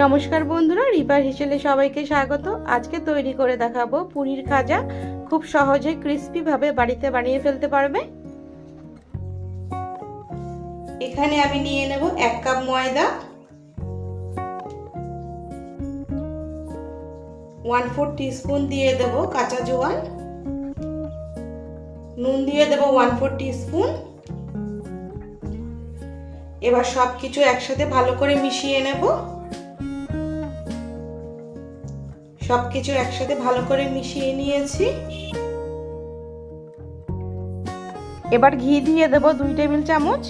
নমস্কার বন্ধুরা, রিপার হিসেলে সবাইকে স্বাগত। আজকে তৈরি করে দেখাবো পুরীর খাজা। খুব সহজে ক্রিস্পি ভাবে বাড়িতে বানিয়ে ফেলতে পারবে। এখানে আমি নিয়ে নেব 1 কাপ ময়দা, 1/4 টিস্পুন দিয়ে দেব কাঁচা জোয়ান, নুন দিয়ে দেব 1/4 টিস্পুন। এবার সবকিছু একসাথে ভালো করে মিশিয়ে নেব। সবকিছু একসাথে ভালো করে মিশিয়ে নিয়েছি। এবার ঘি দিয়ে দেব 2 টেবিল চামচ।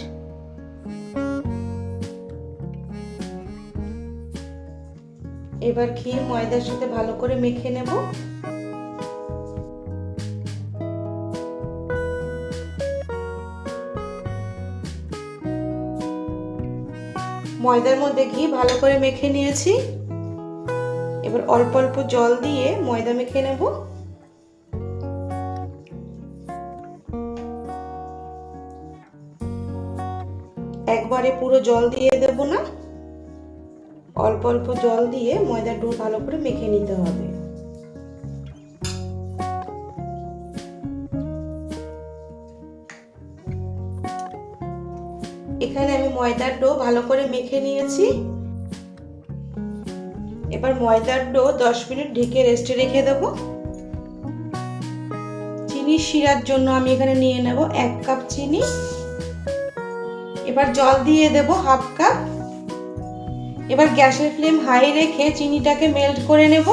এবার ঘি ময়দার সাথে ভালো করে মেখে নেব। ময়দার মধ্যে ঘি ভালো করে মেখে নিয়েছি। এবার অল্প অল্প জল দিয়ে ময়দা মেখে নেব। একবারে পুরো জল দিয়ে দেব না, অল্প অল্প জল দিয়ে ময়দার ডো ভালো করে মেখে নিতে হবে। এখানে আমি ময়দার ডো ভালো করে মেখে নিয়েছি। এবার ময়দার ডো 10 মিনিট ঢেকে রেস্টে রেখে দেব। চিনি শিরার জন্য আমি এখানে নিয়ে নেব 1 কাপ চিনি। এবার জল দিয়ে দেব 1/2 কাপ। এবার গ্যাসের ফ্লেম হাই রেখে চিনিটাকে মেল্ট করে নেব।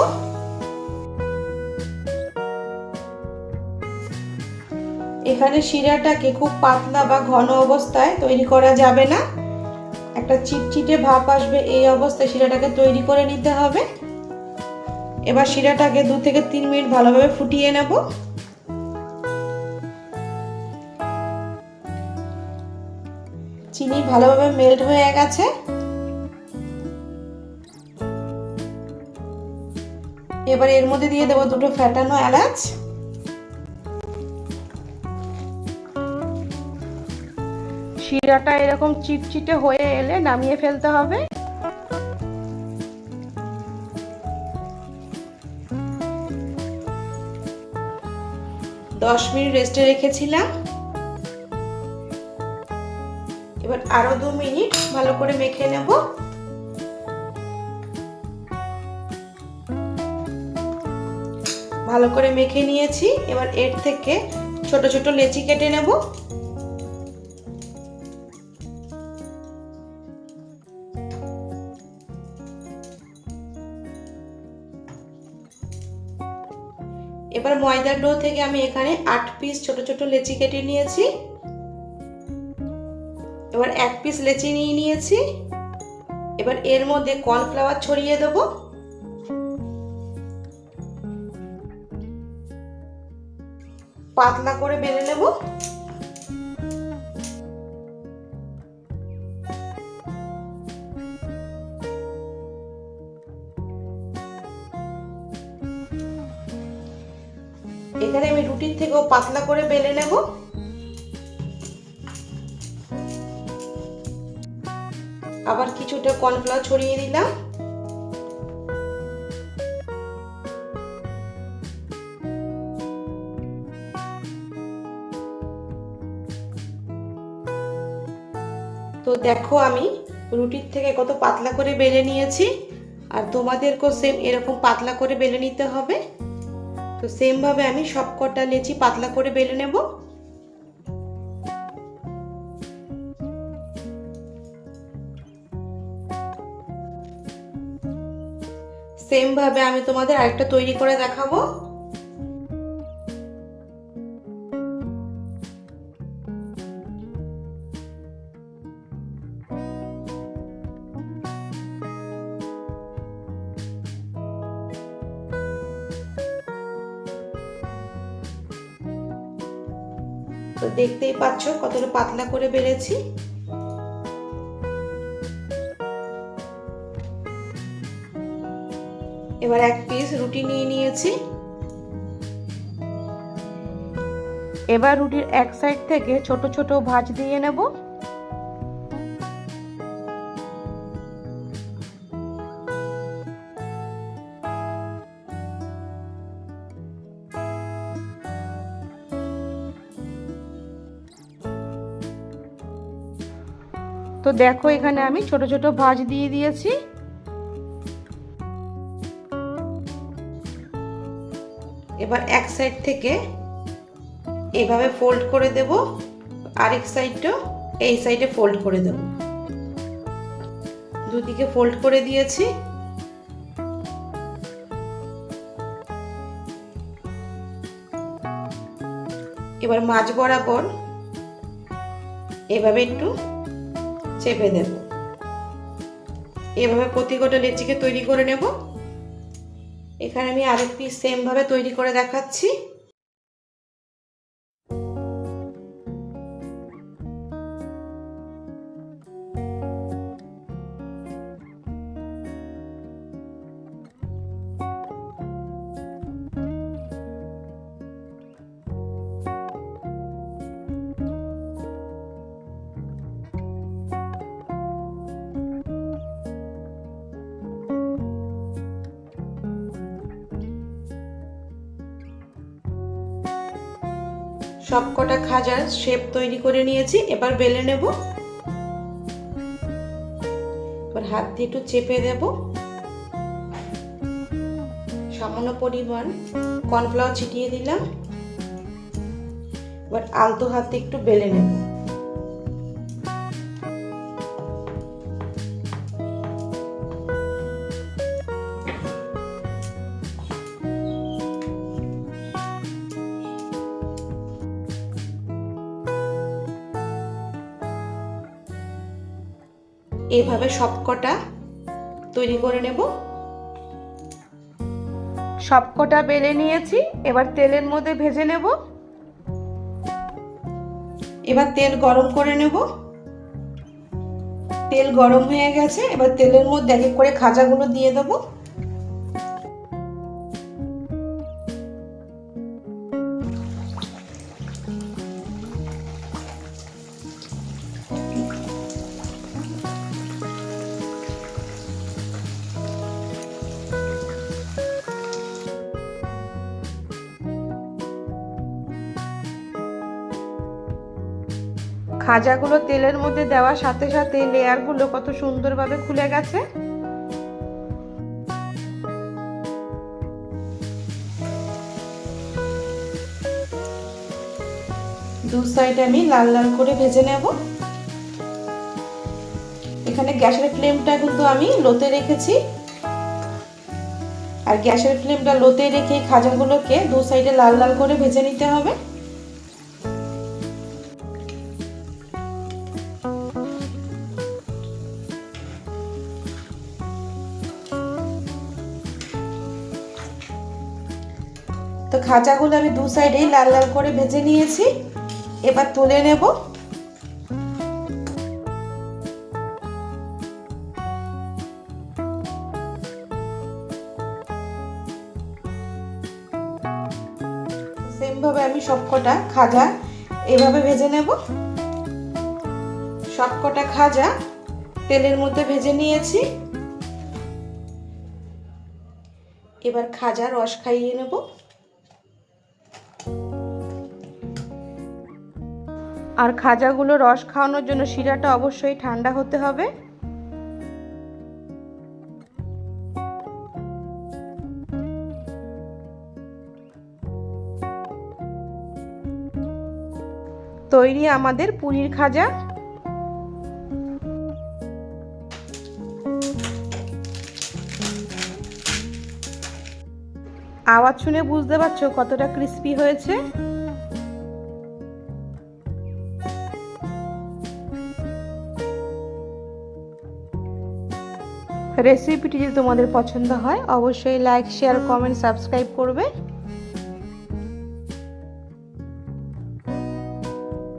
এখানে শিরাটাকে খুব পাতলা বা ঘন অবস্থায় তৈরি করা যাবে না, একটা চিটচিটে ভাব আসবে, এই অবস্থায় শিরাটাকে তৈরি করে নিতে হবে। এবার শিরাটাকে 2 থেকে 3 মিনিট ভালোভাবে ফুটিয়ে নেব। চিনি ভালোভাবে মেল্ট হয়ে গেছে। এবার এর মধ্যে দিয়ে দেব 2টো ফেটানো এলাচ। শিরাটা এরকম চিটচিটে হয়ে এলে নামিয়ে ফেলতে হবে। দশ মিনিট রেস্টে রেখেছিলাম। এবার আরো 2 মিনিট ভালো করে মেখে নেব। ভালো করে মেখে নিয়েছি। এবার এর থেকে ছোট ছোট লেচি কেটে নেব। এবার ময়দার ডো থেকে আমি এখানে 8 পিস ছোট ছোট লেচি কেটে নিয়েছি। এবার 1 পিস লেচি নিয়ে নিয়েছি। এবার এর মধ্যে কর্নফ্লাওয়ার ছড়িয়ে দেব। পাতলা করে বেলে নেব। এখানে আমি রুটির থেকেও পাতলা করে বেলে নেব। আবার কিছুটা কর্নফ্লাওয়ার ছড়িয়ে দিলাম। তো দেখো আমি রুটির থেকে কত পাতলা করে বেলে নিয়েছি, আর তোমাদেরকেও সেম এরকম পাতলা করে বেলে নিতে হবে। তো সেম ভাবে আমি সবকটা লেচি পাতলা করে বেলে নেব। সেম ভাবে আমি তোমাদের আরেকটা তৈরি করে দেখাবো। তো দেখতেই পাচ্ছ কতটা পাতলা করে বেলেছি। এবার 1 পিস রুটি নিয়ে নিয়েছি। এবার রুটির এক সাইড থেকে ছোট ছোট ভাঁজ দিয়ে নেব। তো দেখো এখানে আমি ছোট ছোট ভাঁজ দিয়ে দিয়েছি। এবার এক সাইড থেকে এভাবে ফোল্ড করে দেব, আরেক সাইডটাও এই সাইডে ফোল্ড করে দেব। দুদিকে ফোল্ড করে দিয়েছি। এবার মাঝ বরাবর এভাবে একটু চেপে দেব। এভাবে প্রতিটা লেচিকে তৈরি করে নেব। এখানে আমি আরেক পিস সেম ভাবে তৈরি করে দেখাচ্ছি। সবকটা খাজার শেপ তৈরি করে নিয়েছি। এবার বেলে নেব। এবার হাত দিয়ে একটু চেপে দেব। সামান্য পরিমাণ কর্নফ্লাওয়ার ছিটিয়ে দিলাম। এবার আলতো হাতে একটু বেলে নেব। এভাবে সবকটা তৈরি করে নেব। সবকটা বেলে নিয়েছি। এবার তেলের মধ্যে ভেজে নেব। এবার তেল গরম করে নেব। তেল গরম হয়ে গেছে। এবার তেলের মধ্যে এক এক করে খাজাগুলো দিয়ে দেব। খাজাগুলো তেলের মধ্যে দেওয়ার সাথে সাথে লেয়ারগুলো কত সুন্দরভাবে খুলে গেছে। দু সাইড আমি লাল লাল করে ভেজে নেব। এখানে গ্যাসের ফ্লেমটা কিন্তু আমি লোতে রেখেছি। আর গ্যাসের ফ্লেমটা লোতে রেখে খাজাগুলোকে দু সাইডে লাল লাল করে ভেজে নিতে হবে। তো খাজাগুলো আমি দু সাইডেই লাল লাল করে ভেজে নিয়েছি। এবার তুলে নেব। সেম ভাবে আমি সবকটা খাজা এভাবে ভেজে নেব। সবকটা খাজা তেলের মধ্যে ভেজে নিয়েছি। এবার খাজা রস খাইয়ে নেব। আর খাজাগুলো রস খাওয়ানোর জন্য শিরাটা অবশ্যই ঠান্ডা হতে হবে। তৈরি আমাদের পুরীর খাজা। আওয়াজ শুনে বুঝতে পারছো কতটা ক্রিস্পি হয়েছে। রেসিপিটি যদি তোমাদের পছন্দ হয় অবশ্যই লাইক, শেয়ার, কমেন্ট, সাবস্ক্রাইব করবে।